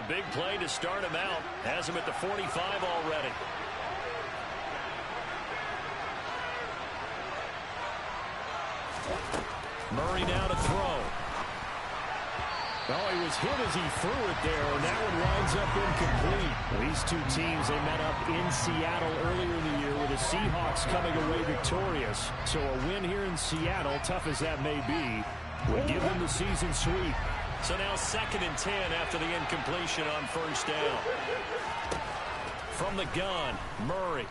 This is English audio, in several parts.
big play to start him out. Has him at the 45 already. Murray now to throw. Oh, he was hit as he threw it there, and that one winds up incomplete. These two teams, they met up in Seattle earlier in the year with the Seahawks coming away victorious. So a win here in Seattle, tough as that may be, will give them the season sweep. So now 2nd and 10 after the incompletion on first down. From the gun, Murray.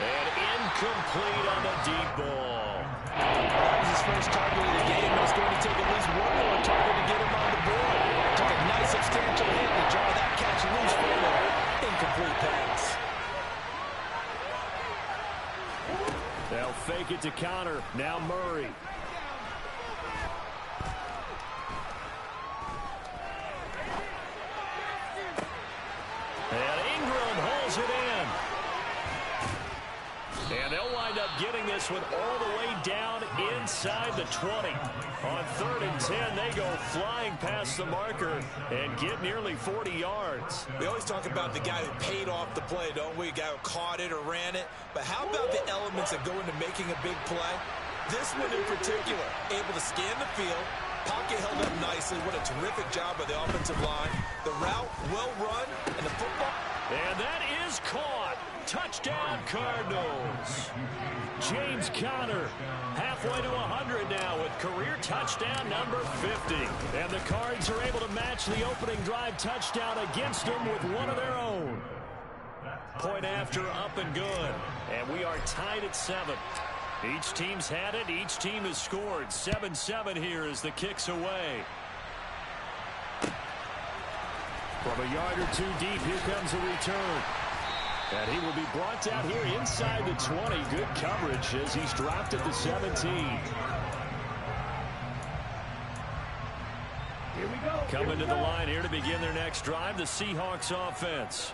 And incomplete on the deep ball. That was his first target of the game, and it's going to take at least one more target to get him on the board. Took a nice substantial hit to draw that catch loose for an incomplete pass. They'll fake it to counter. Now Murray. And Ingram holds it in. And they'll wind up getting this one all the way down inside the 20. On 3rd and 10, they go flying past the marker and get nearly 40 yards. We always talk about the guy who paid off the play, don't we? A guy who caught it or ran it. But how about the elements that go into making a big play? This one in particular, able to scan the field. Pocket held up nicely. What a terrific job by the offensive line. The route, well run, and the football. And that is caught. Touchdown, Cardinals. James Conner halfway to 100 now with career touchdown number 50. And the Cards are able to match the opening drive touchdown against them with one of their own. Point after, up and good. And we are tied at 7. Each team's had it. Each team has scored. 7-7 here as the kick's away. From a yard or two deep, here comes a return. And he will be brought down here inside the 20. Good coverage as he's dropped at the 17. Here we go. Coming to the line here to begin their next drive, the Seahawks offense.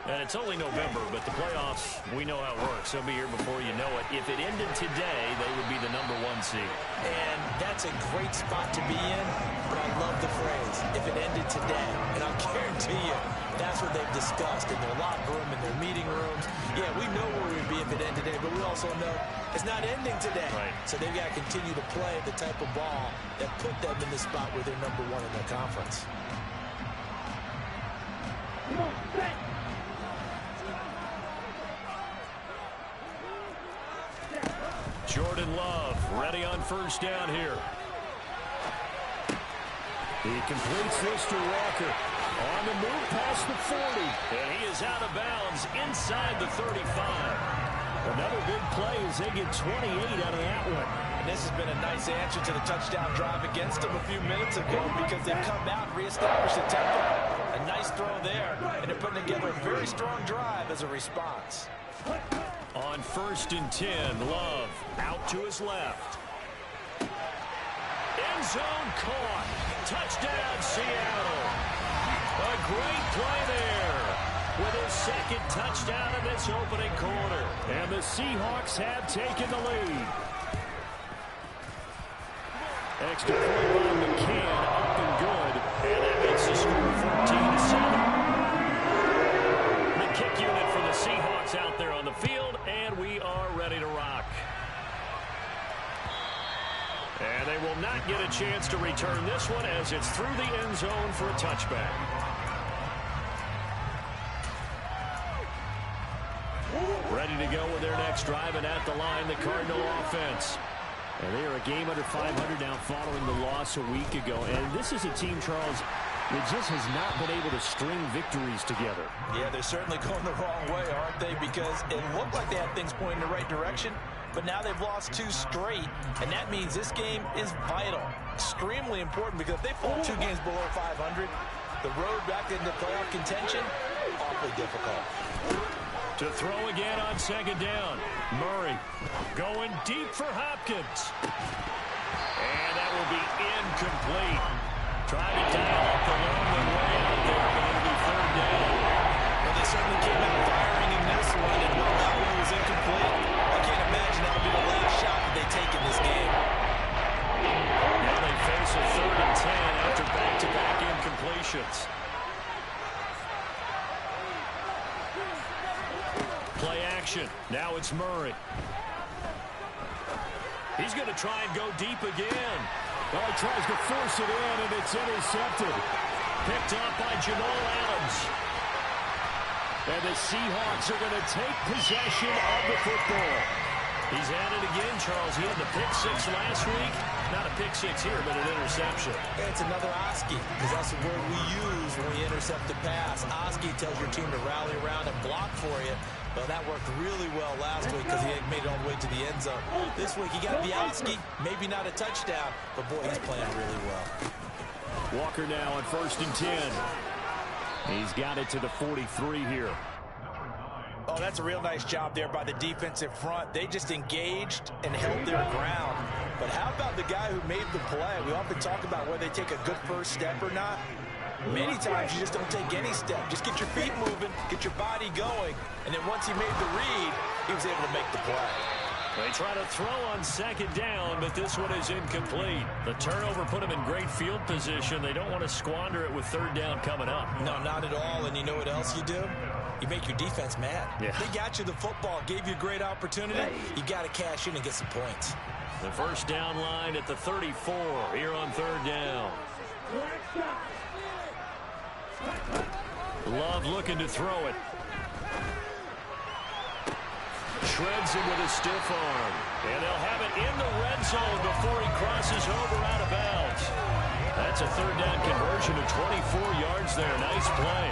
And it's only November, but the playoffs, we know how it works. They'll be here before you know it. If it ended today, they would be the number 1 seed. And that's a great spot to be in, but I love the phrase, if it ended today. And I'll guarantee you, that's what they've discussed in their locker room, in their meeting rooms. Yeah, we know where we'd be if it ended today, but we also know it's not ending today. Right. So they've got to continue to play the type of ball that put them in the spot where they're number 1 in their conference. Come on, bang! Jordan Love ready on first down here. He completes this to Walker. On the move past the 40. And he is out of bounds inside the 35. Another big play as they get 28 out of that one. And this has been a nice answer to the touchdown drive against them a few minutes ago because they've come out and reestablished the tempo. A nice throw there, and they're putting together a very strong drive as a response. On 1st and 10, Love out to his left. End zone caught. Touchdown, Seattle. A great play there with his 2nd touchdown in this opening quarter. And the Seahawks have taken the lead. Extra point by McCann, up and good. And that makes the score 14-7. The kick unit for the Seahawks out there on the field, and we are ready to rock. And they will not get a chance to return this one as it's through the end zone for a touchback. Ready to go with their next drive, and at the line, the Cardinal offense. And they are a game under 500 now following the loss a week ago. And this is a team, Charles, that just has not been able to string victories together. Yeah, they're certainly going the wrong way, aren't they? Because it looked like they had things pointing in the right direction, but now they've lost 2 straight, and that means this game is vital, extremely important, because if they fall 2 games below 500, the road back into playoff contention, awfully difficult. To throw again on 2nd down. Murray going deep for Hopkins. And that will be incomplete. Trying to dial up the long way out there, but it'll be 3rd down. Well, they certainly came out firing in this one, and while that one was incomplete, I can't imagine that would be the last shot that they take in this game. Now they face a 3rd and 10 after back action. Now it's Murray. He's going to try and go deep again. Oh, he tries to force it in, and it's intercepted. Picked up by Jamal Adams. And the Seahawks are going to take possession of the football. He's at it again, Charles. He had the pick six last week. Not a pick six here, but an interception. It's another Oski, because that's the word we use when we intercept the pass. Oski tells your team to rally around and block for you. Well, that worked really well last week because he made it all the way to the end zone. This week, he got the Oski, maybe not a touchdown, but boy, he's playing really well. Walker now on 1st and 10. He's got it to the 43 here. Oh, that's a real nice job there by the defensive front. They just engaged and held their ground. But how about the guy who made the play? We often talk about whether they take a good first step or not. Many times you just don't take any step. Just get your feet moving, get your body going. And then once he made the read, he was able to make the play. They try to throw on 2nd down, but this one is incomplete. The turnover put them in great field position. They don't want to squander it with 3rd down coming up. No, not at all. And you know what else you do? You make your defense mad. Yeah. They got you the football, gave you a great opportunity. You got to cash in and get some points. The 1st down line at the 34 here on 3rd down. Love looking to throw it. Shreds him with a stiff arm. And they'll have it in the red zone before he crosses over out of bounds. That's a 3rd down conversion of 24 yards there. Nice play.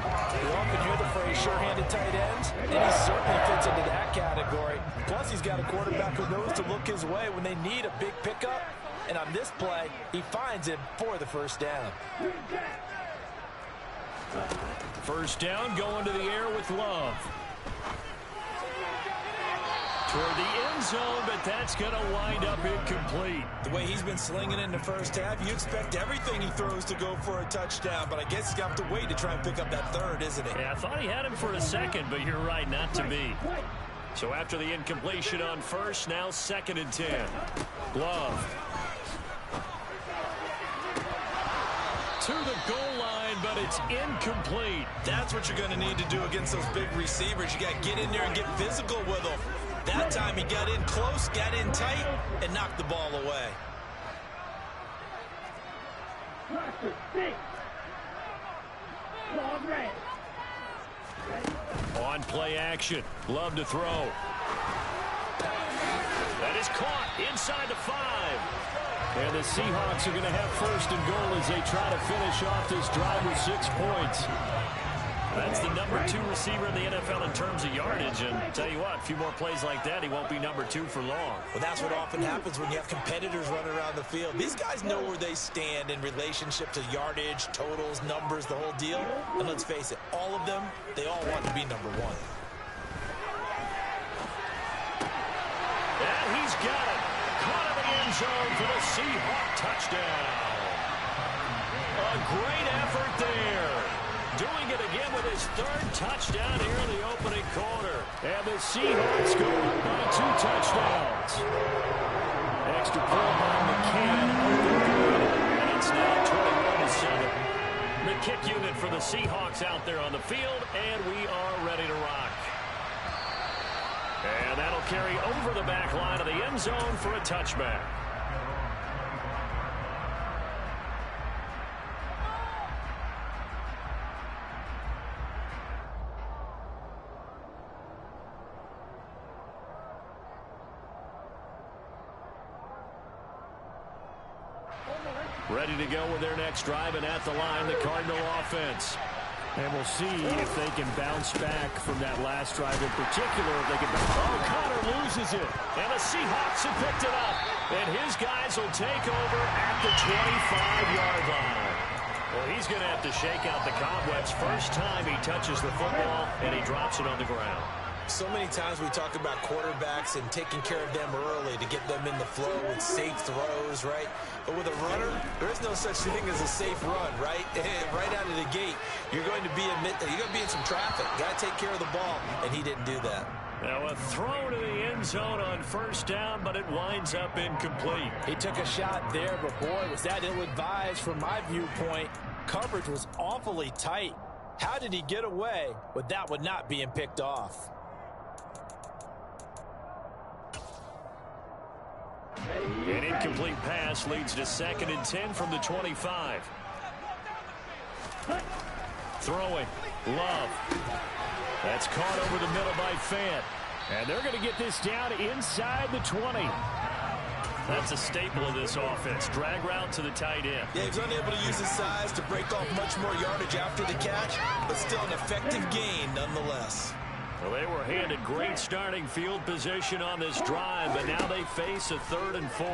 You often hear the phrase sure-handed tight ends, and he certainly fits into that category. Plus, he's got a quarterback who knows to look his way when they need a big pickup. And on this play, he finds him for the 1st down. 1st down going to the air with Love. Toward the end zone, but that's going to wind up incomplete. The way he's been slinging in the first half, you expect everything he throws to go for a touchdown, but I guess he's got to wait to try and pick up that 3rd, isn't he? Yeah, I thought he had him for a second, but you're right, not to be. So after the incompletion on 1st, now 2nd and 10. Love. To the goal line, but it's incomplete. That's what you're going to need to do against those big receivers. You got to get in there and get physical with them. That time he got in close, got in tight, and knocked the ball away. On play action. Love to throw. That is caught inside the 5. And the Seahawks are going to have 1st and goal as they try to finish off this drive with 6 points. That's the number 2 receiver in the NFL in terms of yardage. And tell you what, a few more plays like that, he won't be number 2 for long. Well, that's what often happens when you have competitors running around the field. These guys know where they stand in relationship to yardage, totals, numbers, the whole deal. And let's face it, all of them, they all want to be number 1. And he's got it. Caught in the end zone for the Seahawk touchdown. A great effort there. Doing it again with his 3rd touchdown here in the opening quarter. And the Seahawks go up by 2 touchdowns. Extra point by McCann. And it's now 21-7. The kick unit for the Seahawks out there on the field, and we are ready to rock. And that'll carry over the back line of the end zone for a touchback. Ready to go with their next drive, and at the line, the Cardinal offense. And we'll see if they can bounce back from that last drive in particular. If they can. Oh, Connor loses it. And the Seahawks have picked it up. And his guys will take over at the 25-yard line. Well, he's going to have to shake out the cobwebs. First time he touches the football, and he drops it on the ground. So many times we talk about quarterbacks and taking care of them early to get them in the flow with safe throws, right? But with a runner, there is no such thing as a safe run, right? Right out of the gate, you're going to be in some traffic. Got to take care of the ball, and he didn't do that. Now a throw to the end zone on 1st down, but it winds up incomplete. He took a shot there, but boy, was that ill-advised from my viewpoint. Coverage was awfully tight. How did he get away with that one not being picked off? An incomplete pass leads to 2nd and 10 from the 25. Throwing. Love. That's caught over the middle by Fant. And they're going to get this down inside the 20. That's a staple of this offense. Drag route to the tight end. Yeah, he's unable to use his size to break off much more yardage after the catch, but still an effective gain nonetheless. Well, they were handed great starting field position on this drive, but now they face a 3rd and 4.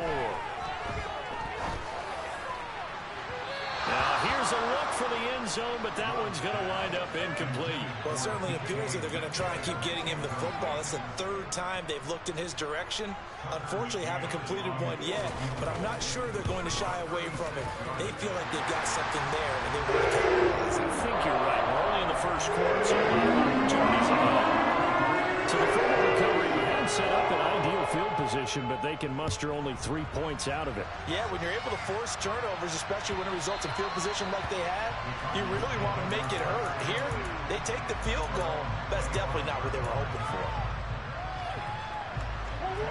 Now, here's a look for the end zone, but that one's going to wind up incomplete. Well, it certainly appears that they're going to try and keep getting him the football. That's the 3rd time they've looked in his direction. Unfortunately, haven't completed one yet, but I'm not sure they're going to shy away from it. They feel like they've got something there, and they want to capitalize. I think you're right. We're only in the first quarter, so a lot of opportunities ahead. So the fumble recovery, we haven't set up an ideal field position, but they can muster only 3 points out of it. Yeah, when you're able to force turnovers, especially when it results in field position like they had, you really want to make it hurt. Here, they take the field goal. That's definitely not what they were hoping for.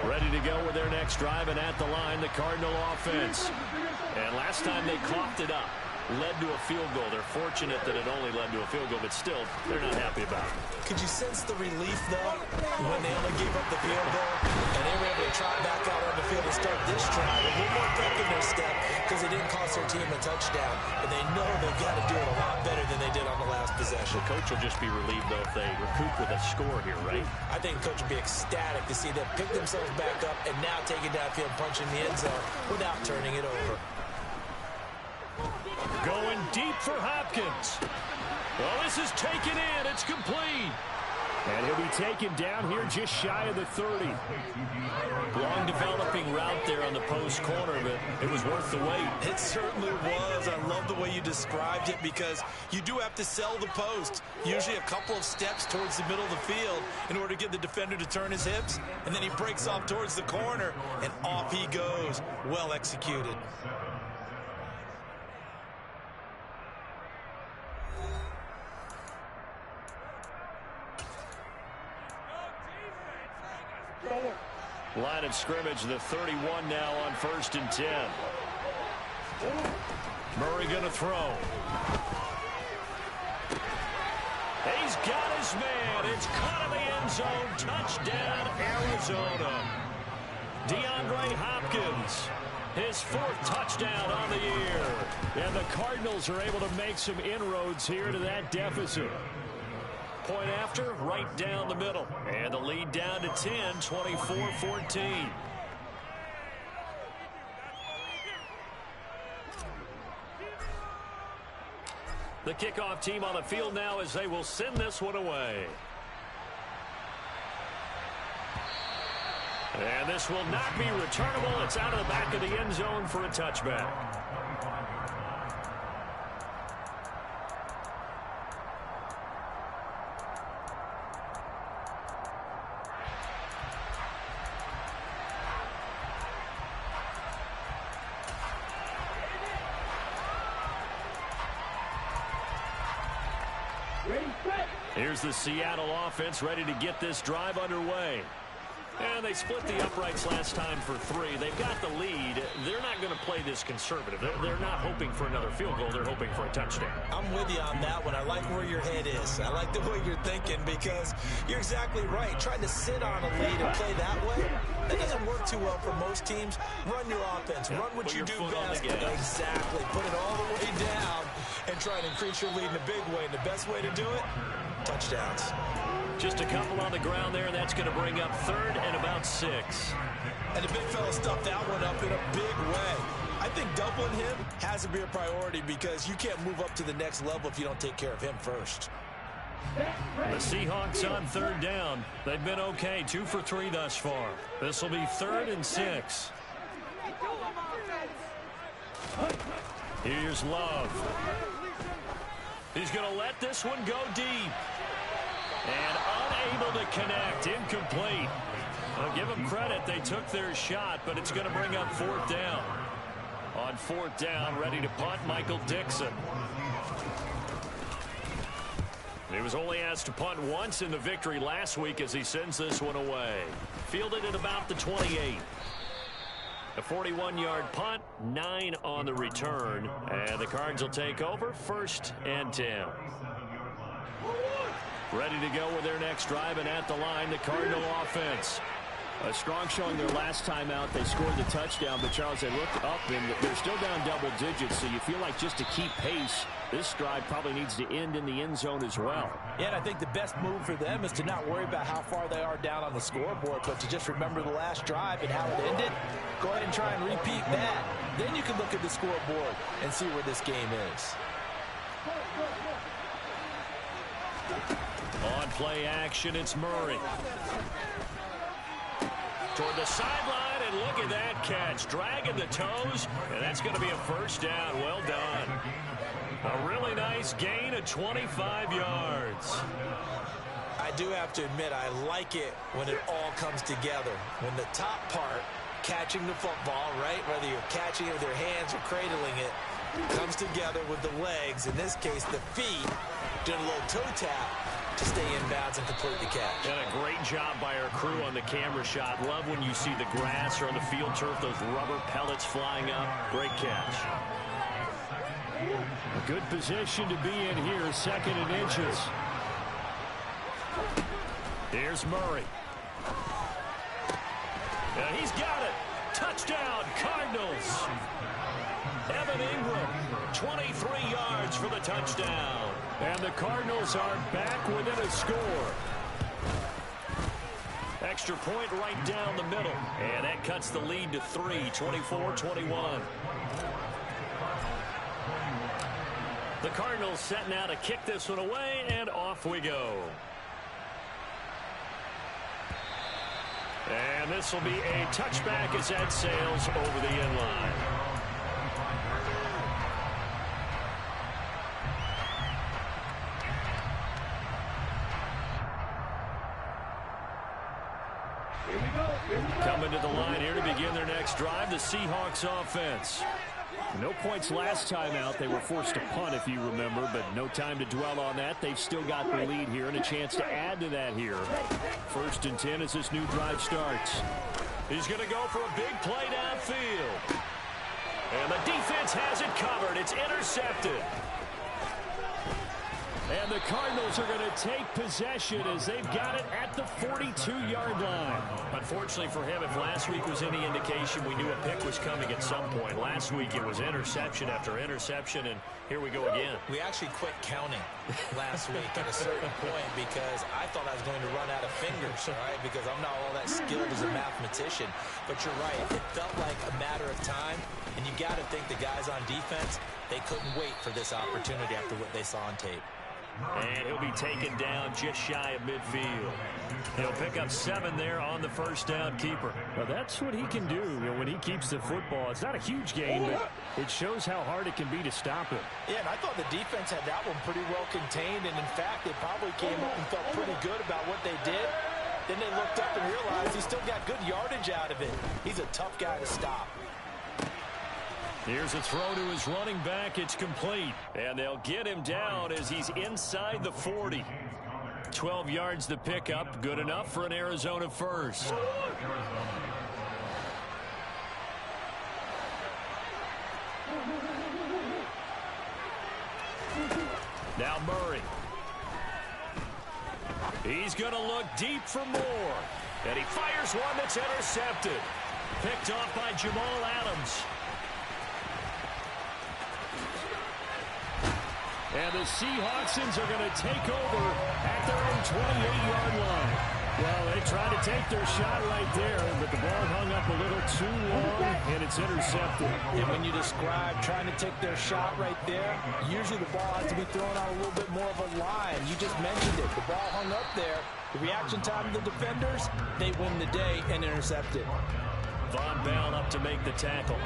Ready to go with their next drive, and at the line, the Cardinal offense. And last time they coughed it up, led to a field goal. They're fortunate that it only led to a field goal, but still, they're not happy about it. Could you sense the relief, though, when they only gave up the field goal, and they were able to trot back out on the field and start this drive a little more pep in their step because it didn't cost their team a touchdown, and they know they've got to do it a lot better than they did on the last possession. The coach will just be relieved, though, if they recoup with a score here, right? I think the coach will be ecstatic to see them pick themselves back up and now take it downfield, punching the end zone without turning it over. Going deep for Hopkins. Well, this is taken in. It's complete. And he'll be taken down here just shy of the 30. Long developing route there on the post corner, but it was worth the wait. It certainly was. I love the way you described it because you do have to sell the post. Usually a couple of steps towards the middle of the field in order to get the defender to turn his hips. And then he breaks off towards the corner, and off he goes. Well executed. Line of scrimmage, the 31 now on 1st and 10. Murray going to throw. He's got his man. It's caught in the end zone. Touchdown, Arizona. DeAndre Hopkins, his 4th touchdown on the year. And the Cardinals are able to make some inroads here to that deficit. Point after, right down the middle. And the lead down to 10, 24-14. The kickoff team on the field now as they will send this one away. And this will not be returnable. It's out of the back of the end zone for a touchback. Here's the Seattle offense ready to get this drive underway. And they split the uprights last time for 3. They've got the lead. They're not going to play this conservative. They're not hoping for another field goal. They're hoping for a touchdown. I'm with you on that one. I like where your head is. I like the way you're thinking because you're exactly right. Trying to sit on a lead and play that way, that doesn't work too well for most teams. Run your offense. Run what you do best. Exactly. Put it all the way down and try to increase your lead in a big way. And the best way to do it, touchdowns. Just a couple on the ground there, and that's going to bring up 3rd and about 6. And the big fella stuffed that one up in a big way. I think doubling him has to be a priority because you can't move up to the next level if you don't take care of him first. The Seahawks on 3rd down. They've been okay, 2 for 3 thus far. This will be 3rd and 6. Here's Love. He's going to let this one go deep. And unable to connect. Incomplete. I'll give them credit. They took their shot, but it's going to bring up 4th down. On 4th down, ready to punt, Michael Dixon. He was only asked to punt once in the victory last week as he sends this one away. Fielded at about the 28. A 41-yard punt, 9 on the return, and the Cards will take over 1st and 10. Ready to go with their next drive, and at the line, the Cardinal offense. A strong showing their last time out. They scored the touchdown, but Charles, they looked up, and they're still down double digits, so you feel like just to keep pace, this drive probably needs to end in the end zone as well. Yeah, and I think the best move for them is to not worry about how far they are down on the scoreboard, but to just remember the last drive and how it ended. Go ahead and try and repeat that. Then you can look at the scoreboard and see where this game is. On play action, it's Murray. Toward the sideline, and look at that catch. Dragging the toes, and that's going to be a first down. Well done. A really nice gain of 25 yards. I do have to admit, I like it when it all comes together. When the top part, catching the football, right, whether you're catching it with your hands or cradling it, comes together with the legs, in this case the feet, doing a little toe tap to stay inbounds and complete the catch. And a great job by our crew on the camera shot. Love when you see the grass or on the field turf, those rubber pellets flying up. Great catch. A good position to be in here, 2nd and inches. Here's Murray. And he's got it. Touchdown, Cardinals. Evan Ingram, 23 yards for the touchdown. And the Cardinals are back within a score. Extra point right down the middle. And that cuts the lead to 3, 24-21. The Cardinals setting out to kick this one away, and off we go. And this will be a touchback as that sails over the end line. Coming to the line here to begin their next drive, the Seahawks offense. No points last time out. They were forced to punt, if you remember, but no time to dwell on that. They've still got the lead here and a chance to add to that here. 1st and 10 as this new drive starts. He's going to go for a big play downfield. And the defense has it covered. It's intercepted. And the Cardinals are going to take possession as they've got it at the 42-yard line. Unfortunately for him, if last week was any indication, we knew a pick was coming at some point. Last week it was interception after interception, and here we go again. We actually quit counting last week at a certain point because I thought I was going to run out of fingers, all right, because I'm not all that skilled as a mathematician. But you're right, it felt like a matter of time, and you got to think the guys on defense, they couldn't wait for this opportunity after what they saw on tape. And he'll be taken down just shy of midfield. He'll pick up 7 there on the first down keeper. Well, that's what he can do when he keeps the football. It's not a huge gain, but it shows how hard it can be to stop him. Yeah, and I thought the defense had that one pretty well contained, and in fact, they probably came up and felt pretty good about what they did. Then they looked up and realized he still got good yardage out of it. He's a tough guy to stop. Here's a throw to his running back. It's complete. And they'll get him down as he's inside the 40. 12 yards the pickup. Good enough for an Arizona first. Now Murray. He's going to look deep for more. And he fires one that's intercepted. Picked off by Jamal Adams. And the Seahawksons are going to take over at their own 28-yard line. Well, they tried to take their shot right there, but the ball hung up a little too long, and it's intercepted. And when you describe trying to take their shot right there, usually the ball has to be thrown on a little bit more of a line. You just mentioned it. The ball hung up there. The reaction time of the defenders, they win the day and intercept it. Von Bell up to make the tackle.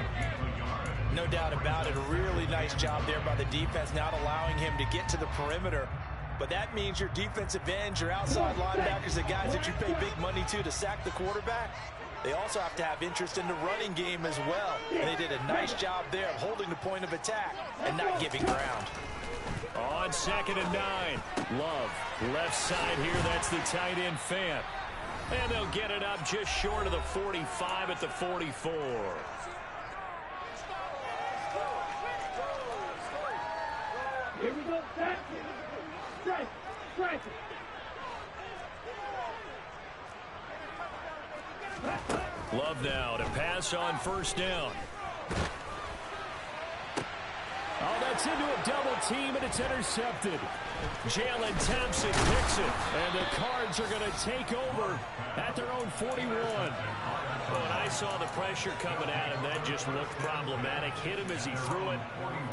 No doubt about it. A really nice job there by the defense, not allowing him to get to the perimeter. But that means your defensive ends, your outside linebackers, the guys that you pay big money to sack the quarterback, they also have to have interest in the running game as well. And they did a nice job there of holding the point of attack and not giving ground. On 2nd and 9. Love, left side here. That's the tight end, Fant. And they'll get it up just short of the 45 at the 44. Here we go. Strike. Love now to pass on first down. Oh, that's into a double team, and it's intercepted. Jalen Thompson picks it. And the Cards are going to take over at their own 41. When I saw the pressure coming at him, that just looked problematic. Hit him as he threw it,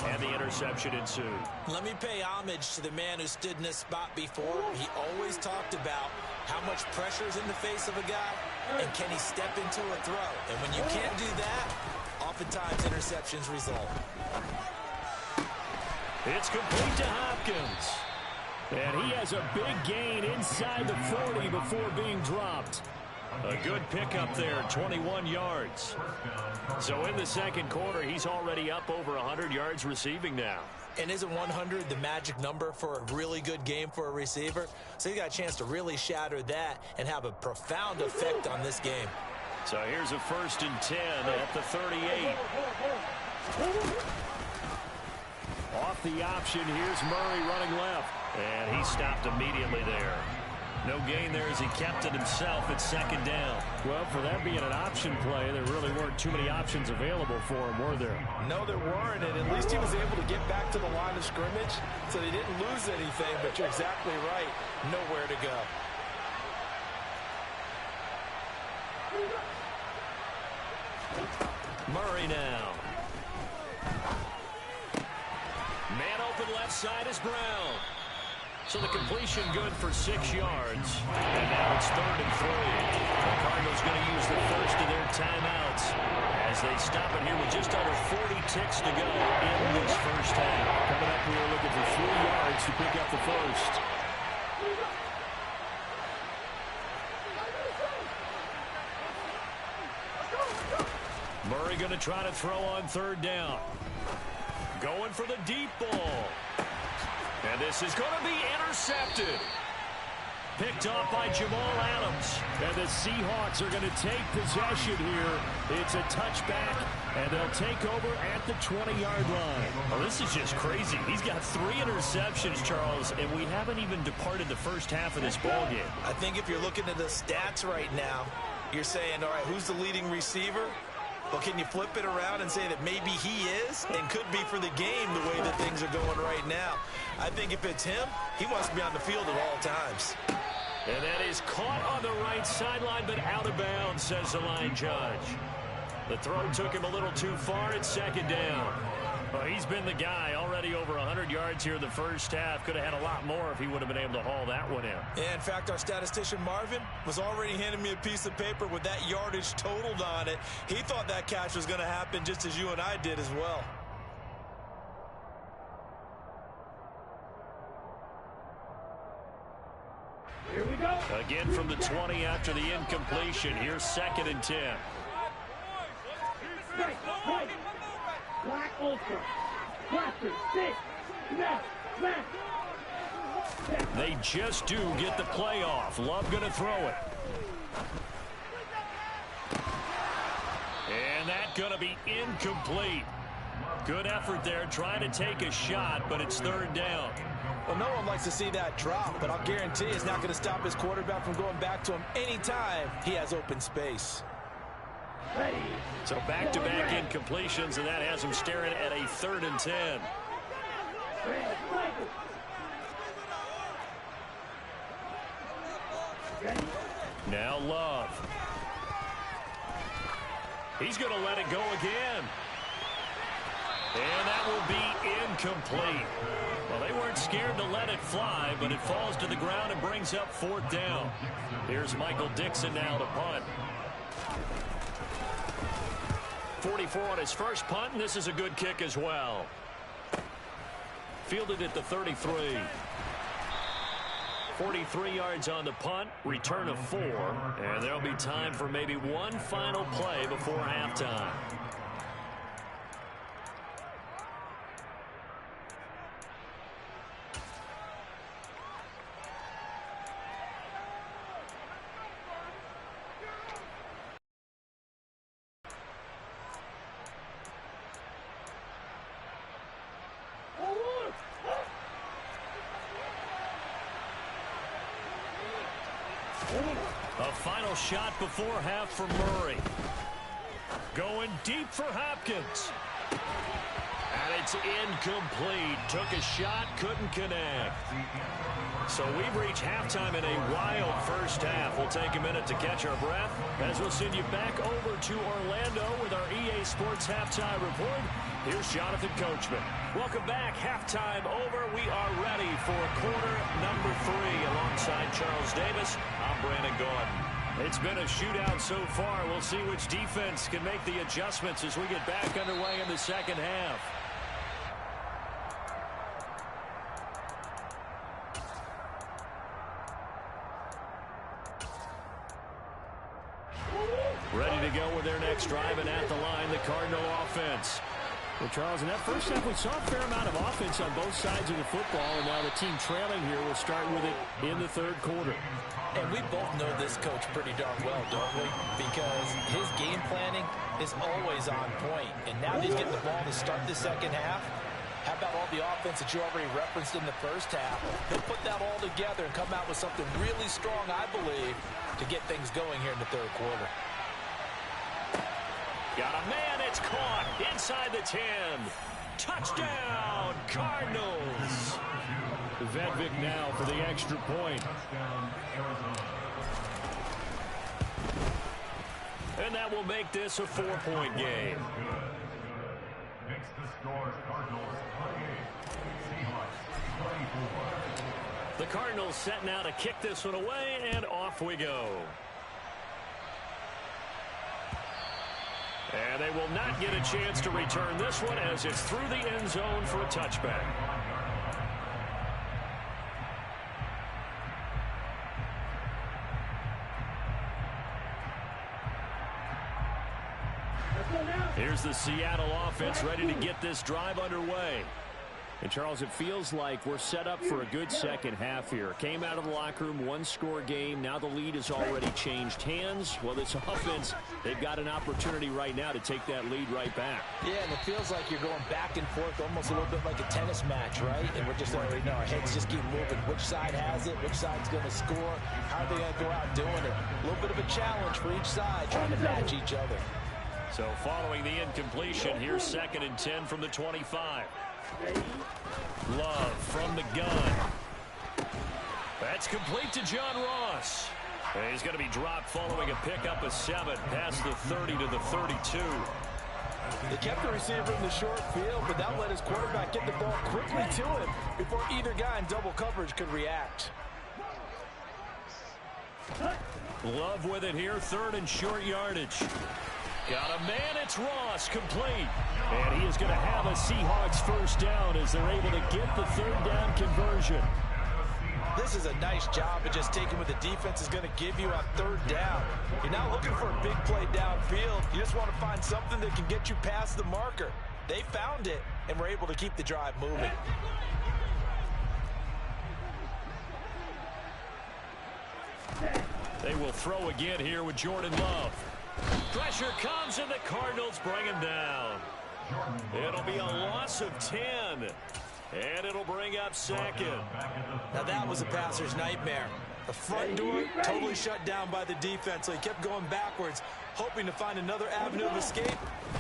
and the interception ensued. Let me pay homage to the man who stood in this spot before. He always talked about how much pressure is in the face of a guy, and can he step into a throw. And when you can't do that, oftentimes interceptions result. It's complete to Hopkins. And he has a big gain inside the 40 before being dropped. A good pickup there, 21 yards. So in the second quarter, he's already up over 100 yards receiving now. And isn't 100 the magic number for a really good game for a receiver? So he got a chance to really shatter that and have a profound effect on this game. So here's a 1st and 10 at the 38. Off the option, here's Murray running left. And he stopped immediately there. No gain there as he kept it himself at 2nd down. Well, for that being an option play, there really weren't too many options available for him, were there? No, there weren't, and at least he was able to get back to the line of scrimmage, so they didn't lose anything, but you're exactly right, nowhere to go. Murray now. Man open left side is Brown. So the completion good for 6 yards. And now it's 3rd and 3. The Cardinals going to use the first of their timeouts as they stop it here with just under 40 ticks to go in this first half. Coming up, we were looking for 3 yards to pick up the first. Murray going to try to throw on 3rd down. Going for the deep ball. And this is going to be intercepted. Picked off by Jamal Adams. And the Seahawks are going to take possession here. It's a touchback, and they'll take over at the 20-yard line. Oh, this is just crazy. He's got 3 interceptions, Charles, and we haven't even departed the first half of this ballgame. I think if you're looking at the stats right now, you're saying, all right, who's the leading receiver? Well, can you flip it around and say that maybe he is and could be for the game the way that things are going right now? I think if it's him, he wants to be on the field at all times. And that is caught on the right sideline, but out of bounds, says the line judge. The throw took him a little too far at 2nd down. Well, he's been the guy already over 100 yards here in the first half. Could have had a lot more if he would have been able to haul that one in. Yeah, in fact, our statistician Marvin was already handing me a piece of paper with that yardage totaled on it. He thought that catch was going to happen just as you and I did as well. Here we go. Again from the 20 after the incompletion. Here's 2nd and 10. Strike. Black ultra. Blaster. Stick. Smash. They just do get the play off. Love going to throw it. And that going to be incomplete. Good effort there trying to take a shot, but it's 3rd down. Well, no one likes to see that drop, but I'll guarantee it's not going to stop his quarterback from going back to him anytime he has open space. Ready. So back-to-back incompletions, and that has him staring at a 3rd and 10. Now Love. He's going to let it go again. And that will be incomplete. Well, they weren't scared to let it fly, but it falls to the ground and brings up 4th down. Here's Michael Dixon now to punt. 44 on his first punt, and this is a good kick as well. Fielded at the 33. 43 yards on the punt, return of 4, and there'll be time for maybe one final play before halftime. final shot before half for Murray. Going deep for Hopkins. And it's incomplete. Took a shot, couldn't connect. So we've reached halftime in a wild first half. We'll take a minute to catch our breath as we'll send you back over to Orlando with our EA Sports Halftime Report. Here's Jonathan Coachman. Welcome back. Halftime over. We are ready for quarter number 3. Alongside Charles Davis, I'm Brandon Gaudin. It's been a shootout so far. We'll see which defense can make the adjustments as we get back underway in the second half. Ready to go with their next drive, and at the line, the Cardinal offense. Well, Charles, in that first half, we saw a fair amount of offense on both sides of the football, and now the team trailing here will start with it in the third quarter. And we both know this coach pretty darn well, don't we? Because his game planning is always on point. And now he's getting the ball to start the second half. How about all the offense that you already referenced in the first half? He'll put that all together and come out with something really strong, I believe, to get things going here in the third quarter. Got a man, it's caught inside the 10. Touchdown, Cardinals. Vedvik now for the extra point. And that will make this a 4-point game. Next the score, Cardinals 28, Seahawks 24. The Cardinals set now to kick this one away, and off we go. And they will not get a chance to return this one as it's through the end zone for a touchback. Here's the Seattle offense ready to get this drive underway. And, Charles, it feels like we're set up for a good second half here. Came out of the locker room, one-score game. Now the lead has already changed hands. Well, this offense, they've got an opportunity right now to take that lead right back. Yeah, and it feels like you're going back and forth almost a little bit like a tennis match, right? And we're just already know our heads just keep moving. Which side has it? Which side's going to score? How are they going to go out doing it? A little bit of a challenge for each side, trying to match each other. So following the incompletion, here's 2nd and 10 from the 25. Love from the gun. That's complete to John Ross. And he's going to be dropped following a pickup of 7 past the 30 to the 32. They kept the receiver in the short field, but that let his quarterback get the ball quickly to him before either guy in double coverage could react. Love with it here, 3rd and short yardage. Got a man, it's Ross, complete. And he is going to have a Seahawks first down as they're able to get the 3rd down conversion. This is a nice job of just taking what the defense is going to give you on 3rd down. You're not looking for a big play downfield. You just want to find something that can get you past the marker. They found it and were able to keep the drive moving. They will throw again here with Jordan Love. Pressure comes, and the Cardinals bring him down. It'll be a loss of 10. And it'll bring up 2nd. Now that was a passer's nightmare. The front door totally shut down by the defense, so he kept going backwards, hoping to find another avenue of escape.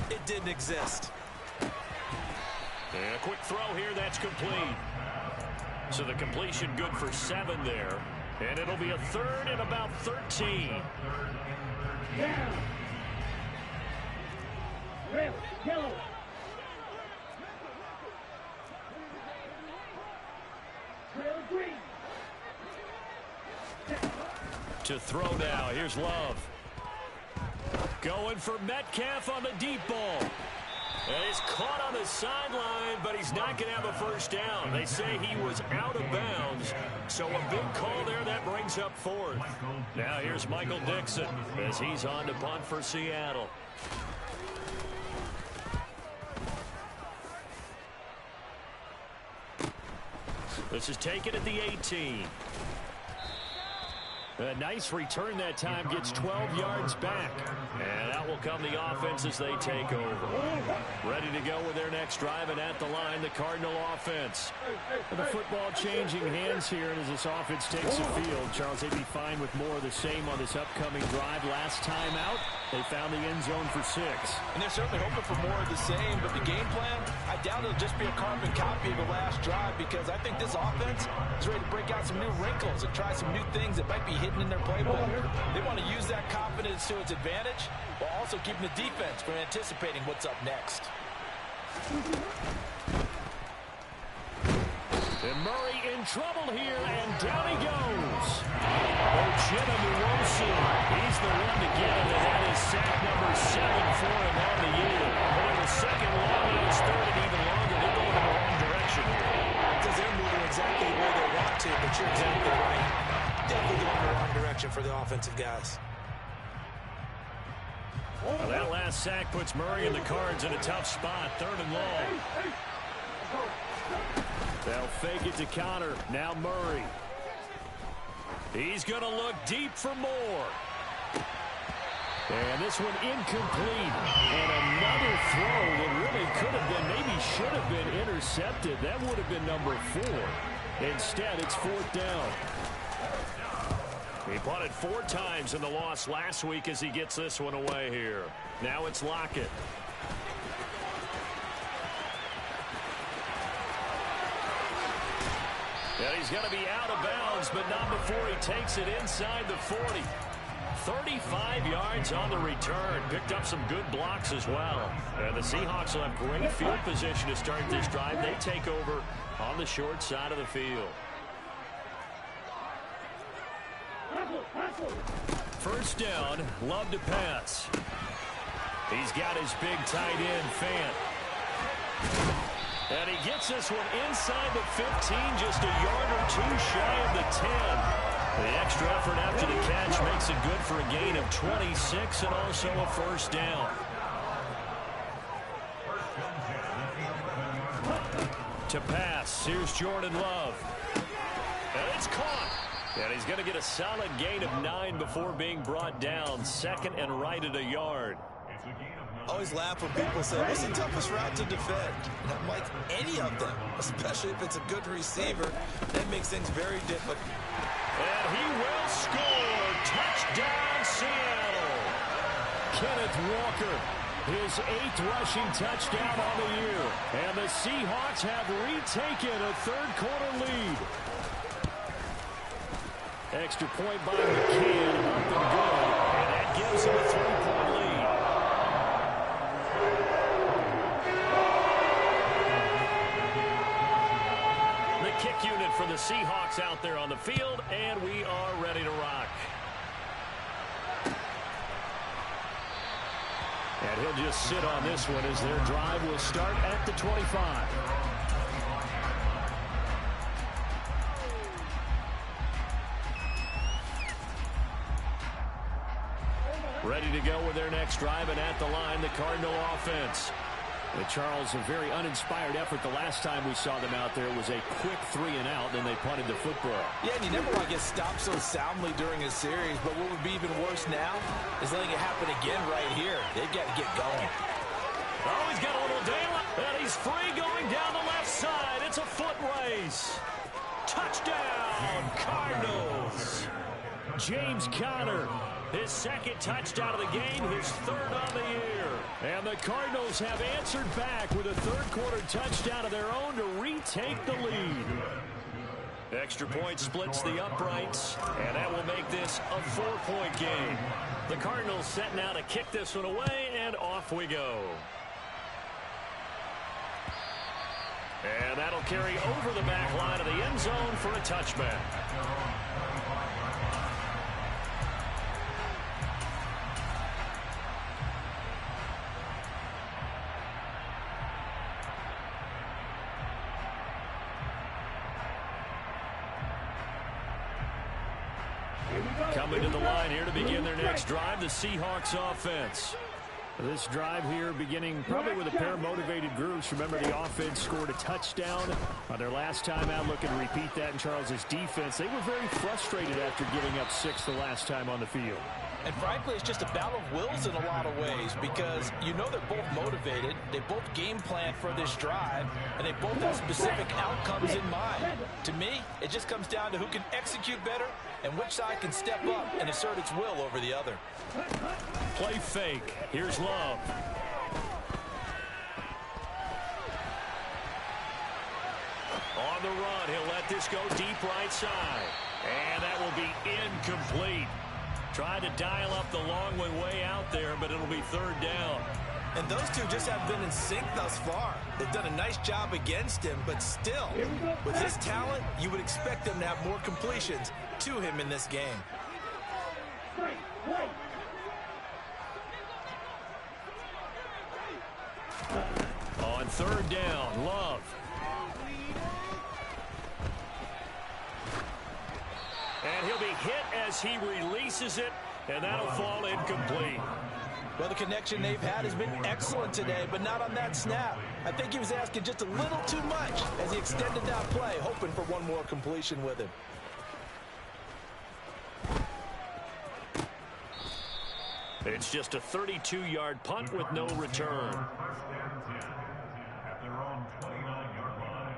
It didn't exist. And a quick throw here, that's complete. So the completion good for 7 there. And it'll be a 3rd and about 13. Down. Red, yellow. Trail green. To throw now, here's Love. Going for Metcalf on the deep ball. And he's caught on the sideline, but he's not going to have a first down. They say he was out of bounds. So a big call there that brings up 4th. Now here's Michael Dixon as he's on to punt for Seattle. This is taken at the 18. A nice return that time, gets 12 yards back. And out will come the offense as they take over. Ready to go with their next drive, and at the line, the Cardinal offense. The football changing hands here, and as this offense takes the field, Charles, they'd be fine with more of the same on this upcoming drive. Last time out, they found the end zone for 6. And they're certainly hoping for more of the same, but the game plan, I doubt it'll just be a carbon copy of the last drive, because I think this offense is ready to break out some new wrinkles and try some new things that might be hidden in their playbook. They want to use that confidence to its advantage while also keeping the defense from anticipating what's up next. And Murray in trouble here, and down he goes. Ojeda Nwosu, he's the one to get him, and that is sack number 7 for him on the year. But it was second long, and it's third and even longer. They're going in the wrong direction here. Because they're moving exactly the way they want to, but you're exactly right. Definitely going in the wrong direction for the offensive guys. Well, that last sack puts Murray and the Cards in a tough spot, third and long. They'll fake it to counter. Now Murray. He's going to look deep for more. And this one incomplete. And another throw that really could have been, maybe should have been intercepted. That would have been number 4. Instead, it's 4th down. He punted 4 times in the loss last week as he gets this one away here. Now it's Lockett. And he's going to be out of bounds, but not before he takes it inside the 40. 35 yards on the return. Picked up some good blocks as well. And the Seahawks will have great field position to start this drive. They take over on the short side of the field. First down, Love to pass. He's got his big tight end, Fant. And he gets this one inside the 15, just a yard or 2 shy of the 10. The extra effort after the catch makes it good for a gain of 26 and also a first down. To pass, here's Jordan Love. And it's caught. And he's going to get a solid gain of 9 before being brought down. Second and right at a yard. Always laugh when people say, what's the toughest route to defend? And I'm like, any of them, especially if it's a good receiver. That makes things very difficult. And he will score. Touchdown, Seattle. Kenneth Walker, his 8th rushing touchdown on the year. And the Seahawks have retaken a third-quarter lead. Extra point by McCann, up and good. And that gives him a 3-point lead. The kick unit for the Seahawks out there on the field, and we are ready to rock. And he'll just sit on this one as their drive will start at the 25. Ready to go with their next drive, and at the line, the Cardinal offense. Charles, a very uninspired effort the last time we saw them out there. It was a quick 3-and-out, then they punted the football. Yeah, and you never want to get stopped so soundly during a series, but what would be even worse now is letting it happen again right here. They've got to get going. Oh, he's got a little daylight, and he's free going down the left side. It's a foot race. Touchdown, Cardinals. James Conner, his 2nd touchdown of the game, his 3rd on the year. And the Cardinals have answered back with a third-quarter touchdown of their own to retake the lead. Extra point splits the uprights, and that will make this a 4-point game. The Cardinals setting out to kick this one away, and off we go. And that'll carry over the back line of the end zone for a touchback. Coming to the line here to begin their next drive, the Seahawks offense. This drive here beginning probably with a pair of motivated groups. Remember, the offense scored a touchdown on their last time out. Looking to repeat that in Charles' defense. They were very frustrated after giving up 6 the last time on the field. And frankly, it's just a battle of wills in a lot of ways because you know they're both motivated. They both game plan for this drive, and they both have specific outcomes in mind. To me, it just comes down to who can execute better and which side can step up and assert its will over the other. Play fake. Here's Love. On the run, he'll let this go deep right side. And that will be incomplete. Tried to dial up the long one way out there, but it'll be 3rd down. And those two just haven't been in sync thus far. They've done a nice job against him, but still, with his talent, you would expect them to have more completions to him in this game. On 3rd down, Love. And he'll be hit as he releases it, and that'll fall incomplete. Well, the connection they've had has been excellent today, but not on that snap. I think he was asking just a little too much as he extended that play, hoping for one more completion with him. It's just a 32-yard punt with no return. First and 10 at their own 29-yard line.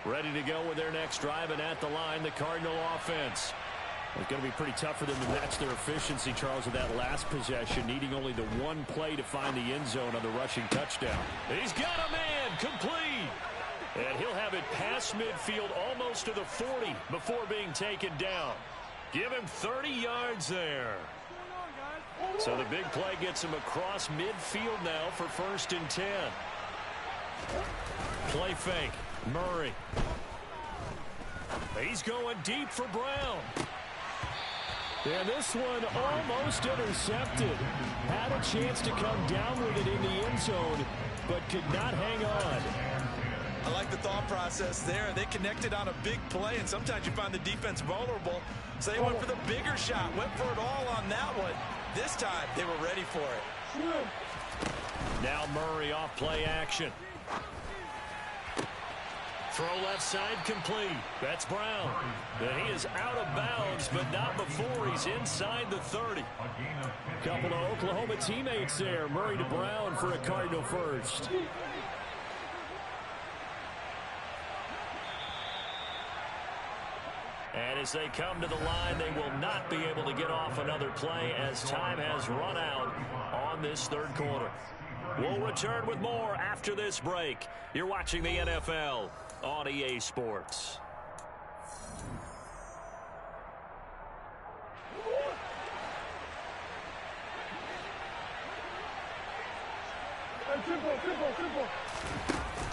Ready to go with their next drive, and at the line, the Cardinal offense. It's going to be pretty tough for them to match their efficiency, Charles, with that last possession, needing only the one play to find the end zone on the rushing touchdown. He's got a man, complete. And he'll have it past midfield almost to the 40 before being taken down. Give him 30 yards there. So the big play gets him across midfield now for 1st and 10. Play fake. Murray. He's going deep for Brown. And this one almost intercepted. Had a chance to come down with it in the end zone, but could not hang on. I like the thought process there. They connected on a big play, and sometimes you find the defense vulnerable. So they went for the bigger shot, went for it all on that one. This time, they were ready for it. Now Murray off play action. Throw left side complete. That's Brown. And he is out of bounds, but not before he's inside the 30. Couple of Oklahoma teammates there. Murray to Brown for a Cardinal first. And as they come to the line, they will not be able to get off another play as time has run out on this 3rd quarter. We'll return with more after this break. You're watching the NFL on EA Sports.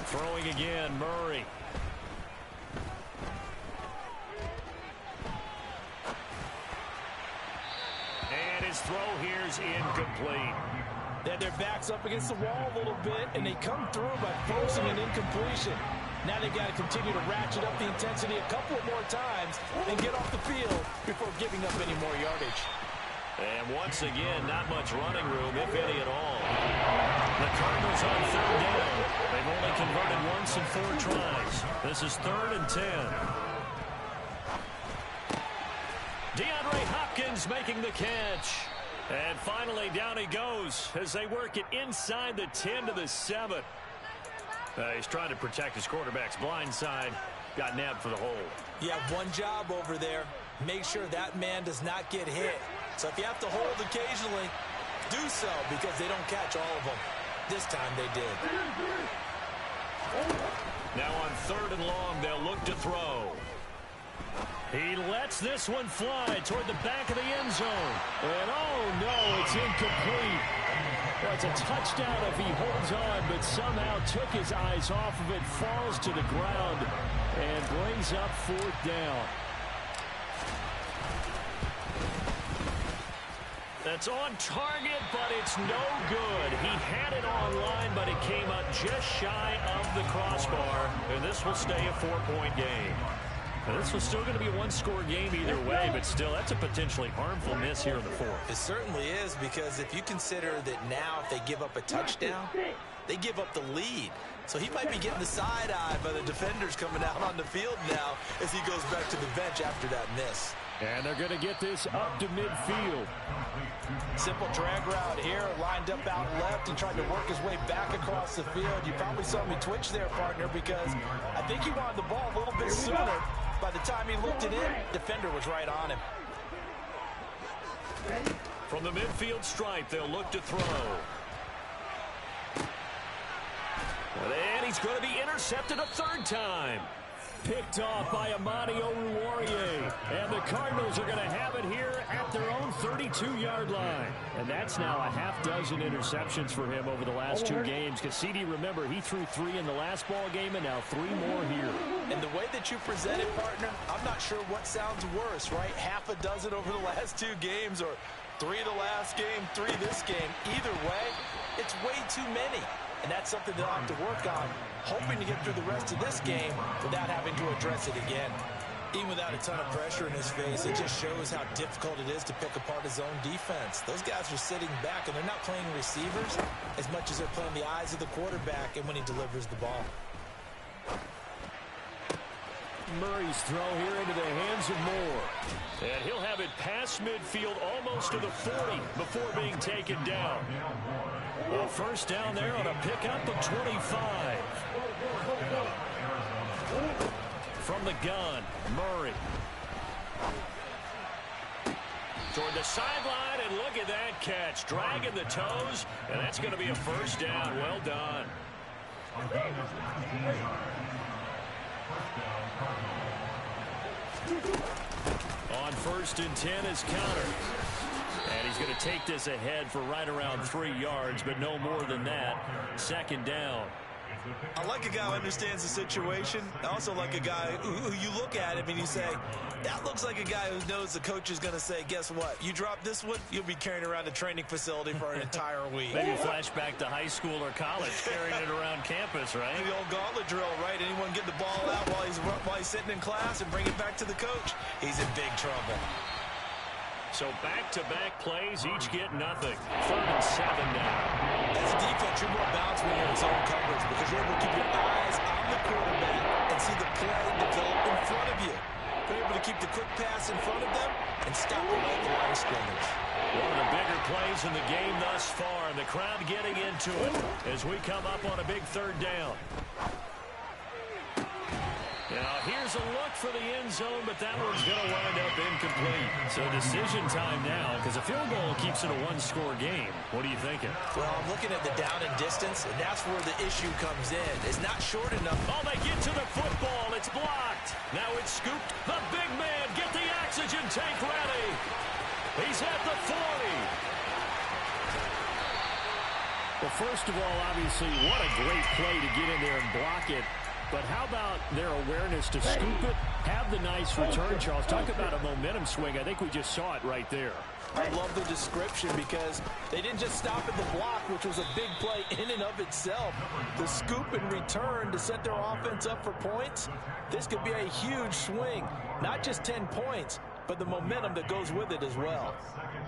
Throwing again, Murray. And his throw here's incomplete. They had their backs up against the wall a little bit, and they come through by forcing an incompletion. Now they've got to continue to ratchet up the intensity a couple more times and get off the field before giving up any more yardage. And once again, not much running room, if any at all. The Cardinals on 3rd down. They've only converted once in 4 tries. This is 3rd and 10. DeAndre Hopkins making the catch. And finally, down he goes as they work it inside the 10 to the 7. He's trying to protect his quarterback's blind side. Got nabbed for the hole. You have one job over there. Make sure that man does not get hit. So if you have to hold occasionally, do so because they don't catch all of them. This time they did. Now on 3rd and long, they'll look to throw. He lets this one fly toward the back of the end zone. And oh no, it's incomplete. Well, it's a touchdown if he holds on, but somehow took his eyes off of it, falls to the ground, and brings up 4th down. That's on target, but it's no good. He had it online, but it came up just shy of the crossbar, and this will stay a 4-point game. Now, this was still going to be a one-score game either way, but still, that's a potentially harmful miss here in the fourth. It certainly is, because if you consider that now if they give up a touchdown, they give up the lead. So he might be getting the side eye by the defenders coming out on the field now as he goes back to the bench after that miss. And they're going to get this up to midfield. Simple drag route here, lined up out left and tried to work his way back across the field. You probably saw me twitch there, partner, because I think he wanted the ball a little bit sooner. By the time he looked it in, defender was right on him. From the midfield stripe, they'll look to throw. And he's going to be intercepted a third time. Picked off by Amani Oruwariye. And the Cardinals are going to have it here at their own 32-yard line. And that's now a half dozen interceptions for him over the last two games. Cassidy, remember, he threw 3 in the last ball game and now 3 more here. And the way that you present it, partner, I'm not sure what sounds worse, right? Half a dozen over the last 2 games, or 3 the last game, 3 this game. Either way, it's way too many. And that's something they'll have to work on, hoping to get through the rest of this game without having to address it again. Even without a ton of pressure in his face, it just shows how difficult it is to pick apart his own defense. Those guys are sitting back, and they're not playing receivers as much as they're playing the eyes of the quarterback and when he delivers the ball. Murray's throw here into the hands of Moore. And he'll have it past midfield almost to the 40 before being taken down. Well, first down there on a pickup of 25. From the gun, Murray. Toward the sideline, and look at that catch. Dragging the toes, and that's going to be a first down. Well done. On 1st and 10 is Counter. And he's going to take this ahead for right around 3 yards, but no more than that. Second down. I like a guy who understands the situation. I also like a guy who you look at him and you say, that looks like a guy who knows the coach is going to say, guess what? You drop this one, you'll be carrying around a training facility for an entire week. Maybe flashback to high school or college, carrying it around campus, right? The old gauntlet drill, right? Anyone get the ball out while he's sitting in class and bring it back to the coach, he's in big trouble. So back-to-back plays, each get nothing. 3rd and 7 now. As a defense, you're more balanced when you're in zone coverage because you're able to keep your eyes on the quarterback and see the play develop in front of you. You're able to keep the quick pass in front of them and stop them at the line of scrimmage. One of the bigger plays in the game thus far, and the crowd getting into it as we come up on a big 3rd down. Now, here's a look for the end zone, but that one's going to wind up incomplete. So decision time now, because a field goal keeps it a one-score game. What are you thinking? Well, I'm looking at the down and distance, and that's where the issue comes in. It's not short enough. Oh, they get to the football. It's blocked. Now it's scooped. The big man, get the oxygen tank ready. He's at the 40. Well, first of all, obviously, what a great play to get in there and block it. But how about their awareness to scoop it, have the nice return, Charles? Talk about a momentum swing. I think we just saw it right there. I love the description because they didn't just stop at the block, which was a big play in and of itself. The scoop and return to set their offense up for points, this could be a huge swing. Not just 10 points, but the momentum that goes with it as well.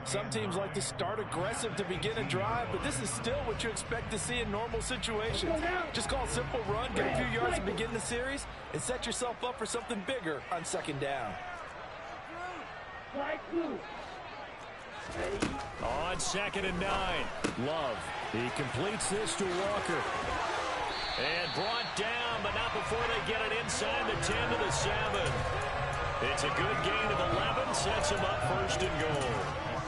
Some teams like to start aggressive to begin a drive, but this is still what you expect to see in normal situations. Just call a simple run, get a few yards to begin the series, and set yourself up for something bigger on 2nd down. On 2nd and 9, Love. He completes this to Walker. And brought down, but not before they get it inside the 10 to the 7. It's a good gain of 11, sets him up 1st and goal.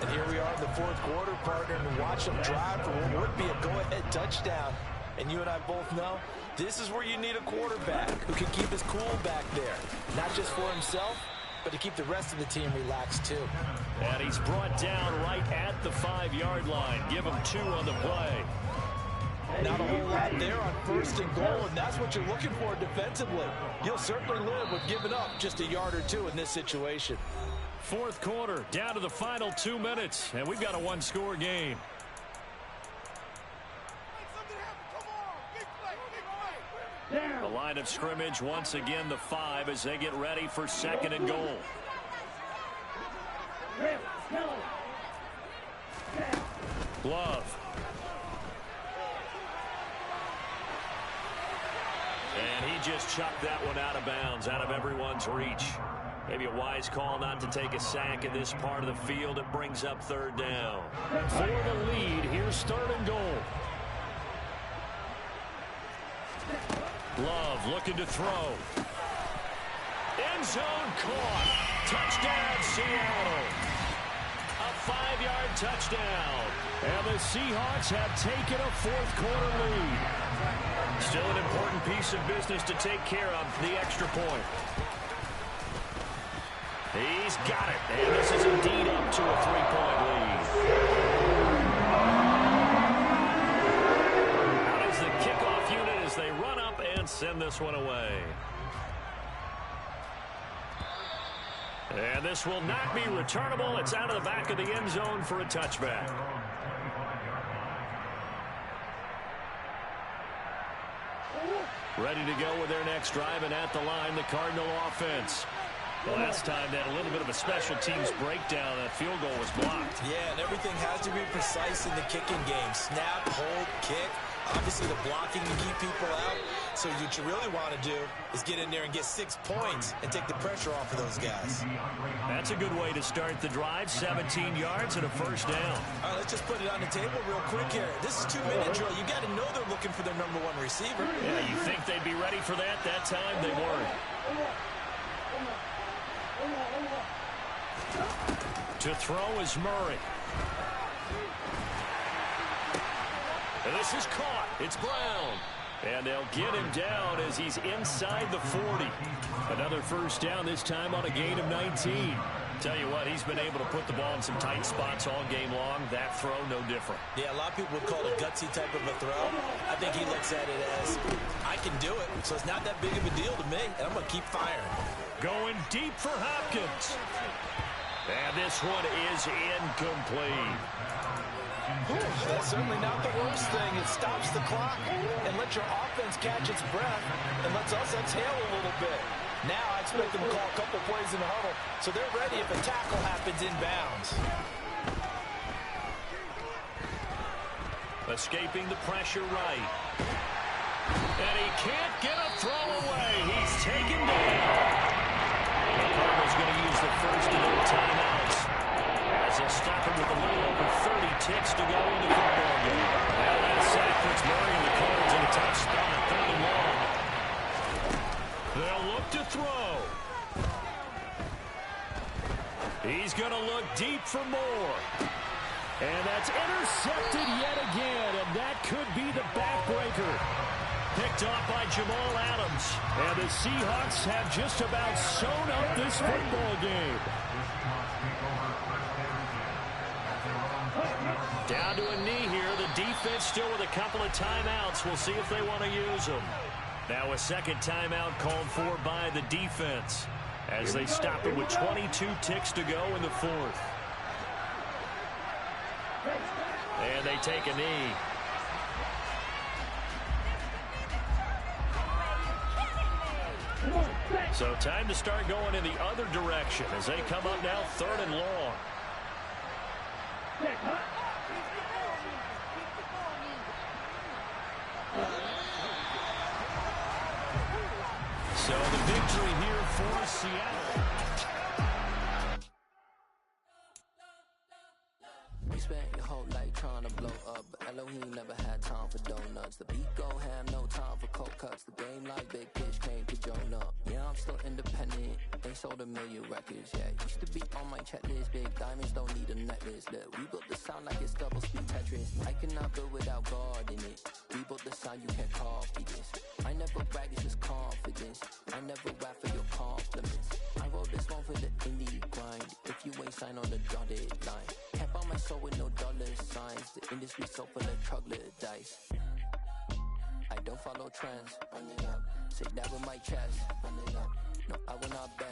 And here we are in the 4th quarter, partner, and watch them drive for what would be a go-ahead touchdown. And you and I both know this is where you need a quarterback who can keep his cool back there. Not just for himself, but to keep the rest of the team relaxed too. And he's brought down right at the 5-yard line. Give him 2 on the play. Not a whole lot there on 1st and goal, and that's what you're looking for defensively. You'll certainly live with giving up just a yard or 2 in this situation. 4th quarter, down to the final 2 minutes, and we've got a one-score game. The line line of scrimmage. Once again, the 5 as they get ready for 2nd and goal. Glove. And he just chucked that one out of bounds, out of everyone's reach. Maybe a wise call not to take a sack in this part of the field. It brings up 3rd down. For the lead, here's 3rd and goal. Glove looking to throw. End zone caught. Touchdown, Seattle. A 5-yard touchdown. And the Seahawks have taken a 4th quarter lead. Still an important piece of business to take care of, the extra point. He's got it. And this is indeed up to a 3-point lead. Out is the kickoff unit as they run up and send this one away. And this will not be returnable. It's out of the back of the end zone for a touchback. Ready to go with their next drive, and at the line, the Cardinal offense. The last time they had a little bit of a special teams breakdown, that field goal was blocked. Yeah, and everything has to be precise in the kicking game. Snap, hold, kick. Obviously, the blocking to keep people out. So what you really want to do is get in there and get 6 points and take the pressure off of those guys. That's a good way to start the drive. 17 yards and a 1st down. All right, let's just put it on the table real quick here. This is 2-minute drill. You got to know they're looking for their number 1 receiver. Yeah, you think they'd be ready for that? That time they weren't. To throw is Murray. And this is caught. It's Brown. And they'll get him down as he's inside the 40. Another 1st down, this time on a gain of 19. Tell you what, he's been able to put the ball in some tight spots all game long. That throw, no different. Yeah, a lot of people would call it a gutsy type of a throw. I think he looks at it as, I can do it, so it's not that big of a deal to me, and I'm going to keep firing. Going deep for Hopkins. And this one is incomplete. That's certainly not the worst thing. It stops the clock and lets your offense catch its breath and lets us exhale a little bit. Now I expect them to call a couple plays in the huddle, so they're ready if a tackle happens inbounds. Escaping the pressure right. And he can't get a throw away. He's taken down. The Cardinals going to use the first of their timeouts as they'll stop him with a little over 30 ticks to go in the football game. Now that sack puts Murray and the Cards in a tough spot, 3rd and long. They'll look to throw. He's going to look deep for more. And that's intercepted yet again, and that could be the backbreaker. Picked off by Jamal Adams. And the Seahawks have just about sewn up this football game. Down to a knee here. The defense still with a couple of timeouts. We'll see if they want to use them. Now a 2nd timeout called for by the defense as they stop it with 22 ticks to go in the 4th. And they take a knee. So time to start going in the other direction as they come up now 3rd and long. So the victory here for Seattle. You spent your whole life trying to blow up, but Elohim never had time for donuts. The beat go ham, no time for cold cuts. The game like Big Pitch came to Jonah. Yeah, I'm still independent. They sold 1 million records, yeah. Used to be on my checklist. Big diamonds don't need a necklace. Look, we built the sound like it's double speed Tetris. I cannot build without God in it. We built the sound, you can't copy this. I never brag, it's just confidence. I never rap for your compliments. I wrote this one for the indie grind. If you ain't signed on the dotted line, can't buy my soul with no dollar signs. The industry so full of troglodytes. I don't follow trends. Run it up. Say that with my chest. Run it up. No, I will not bet.